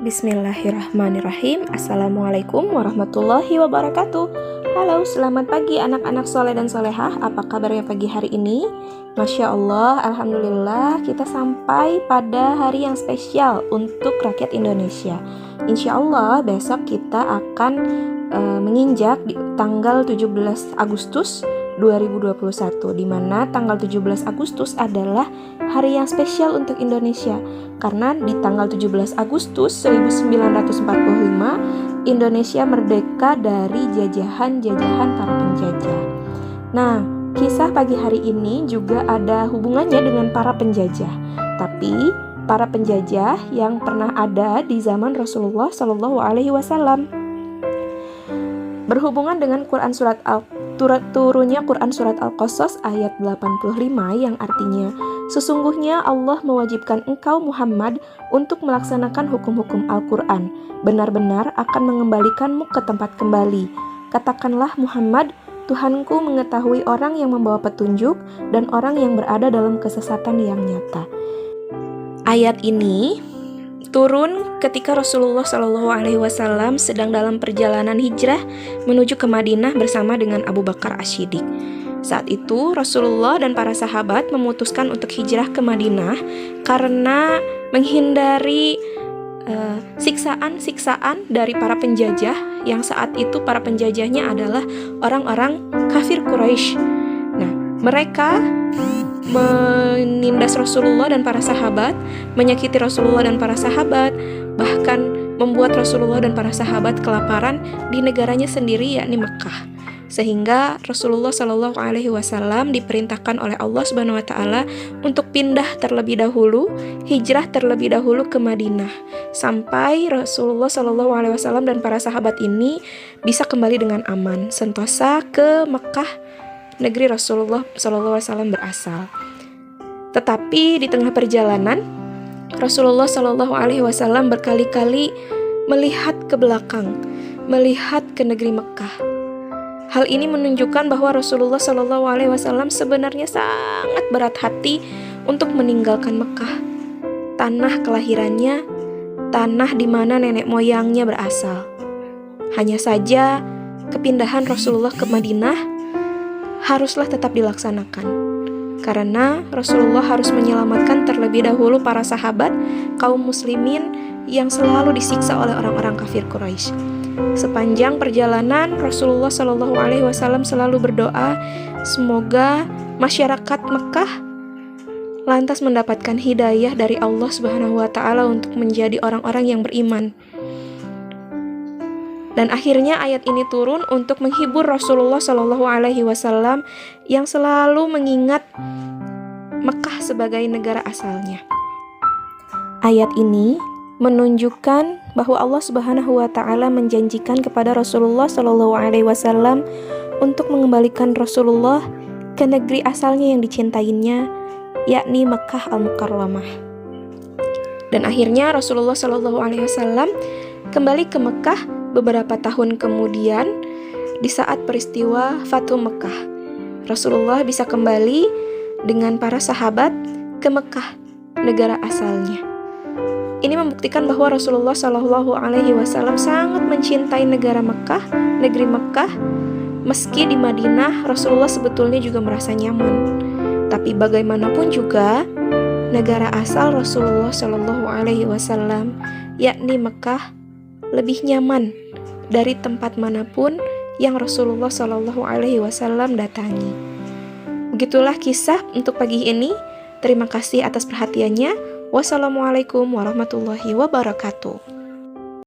Bismillahirrahmanirrahim. Assalamualaikum warahmatullahi wabarakatuh. Halo, selamat pagi anak-anak soleh dan solehah. Apa kabarnya pagi hari ini? Masya Allah, Alhamdulillah kita sampai pada hari yang spesial untuk rakyat Indonesia. Insya Allah besok kita akan menginjak di tanggal 17 Agustus 2021, di mana tanggal 17 Agustus adalah hari yang spesial untuk Indonesia, karena di tanggal 17 Agustus 1945 Indonesia merdeka dari jajahan-jajahan para penjajah. Nah, kisah pagi hari ini juga ada hubungannya dengan para penjajah, tapi para penjajah yang pernah ada di zaman Rasulullah Shallallahu Alaihi Wasallam. Berhubungan dengan turunnya Quran surat Al-Qasas ayat 85 yang artinya, sesungguhnya Allah mewajibkan engkau Muhammad untuk melaksanakan hukum-hukum Al-Quran, benar-benar akan mengembalikanmu ke tempat kembali. Katakanlah Muhammad, Tuhanku mengetahui orang yang membawa petunjuk dan orang yang berada dalam kesesatan yang nyata. Ayat ini turun ketika Rasulullah Shallallahu Alaihi Wasallam sedang dalam perjalanan hijrah menuju ke Madinah bersama dengan Abu Bakar As-Siddiq. Saat itu Rasulullah dan para sahabat memutuskan untuk hijrah ke Madinah karena menghindari siksaan-siksaan dari para penjajah, yang saat itu para penjajahnya adalah orang-orang kafir Quraisy. Nah, mereka menindas Rasulullah dan para sahabat, menyakiti Rasulullah dan para sahabat, bahkan membuat Rasulullah dan para sahabat kelaparan di negaranya sendiri, yakni Mekah. Sehingga Rasulullah Shallallahu Alaihi Wasallam diperintahkan oleh Allah Subhanahu Wa Taala untuk pindah terlebih dahulu, hijrah terlebih dahulu ke Madinah, sampai Rasulullah Shallallahu Alaihi Wasallam dan para sahabat ini bisa kembali dengan aman, sentosa ke Mekah, negeri Rasulullah SAW berasal. Tetapi di tengah perjalanan, Rasulullah SAW berkali-kali melihat ke belakang, melihat ke negeri Mekah. Hal ini menunjukkan bahwa Rasulullah SAW sebenarnya sangat berat hati untuk meninggalkan Mekah, tanah kelahirannya, tanah di mana nenek moyangnya berasal. Hanya saja kepindahan Rasulullah ke Madinah haruslah tetap dilaksanakan, karena Rasulullah harus menyelamatkan terlebih dahulu para sahabat kaum muslimin yang selalu disiksa oleh orang-orang kafir Quraisy. Sepanjang perjalanan Rasulullah Shallallahu Alaihi Wasallam selalu berdoa semoga masyarakat Mekah lantas mendapatkan hidayah dari Allah Subhanahu Wa Taala untuk menjadi orang-orang yang beriman. Dan akhirnya ayat ini turun untuk menghibur Rasulullah Shallallahu Alaihi Wasallam yang selalu mengingat Mekah sebagai negara asalnya. Ayat ini menunjukkan bahwa Allah Subhanahu Wa Taala menjanjikan kepada Rasulullah Shallallahu Alaihi Wasallam untuk mengembalikan Rasulullah ke negeri asalnya yang dicintainya, yakni Mekah Al-Mukarramah. Dan akhirnya Rasulullah Shallallahu Alaihi Wasallam kembali ke Mekah beberapa tahun kemudian, di saat peristiwa Fathu Mekah. Rasulullah bisa kembali dengan para sahabat ke Mekah, negara asalnya. Ini membuktikan bahwa Rasulullah Shallallahu Alaihi Wasallam sangat mencintai negara Mekah, negeri Mekah. Meski di Madinah, Rasulullah sebetulnya juga merasa nyaman. Tapi bagaimanapun juga, negara asal Rasulullah Shallallahu Alaihi Wasallam, yakni Mekah, lebih nyaman dari tempat manapun yang Rasulullah Shallallahu Alaihi Wasallam datangi. Begitulah kisah untuk pagi ini. Terima kasih atas perhatiannya. Wassalamualaikum warahmatullahi wabarakatuh.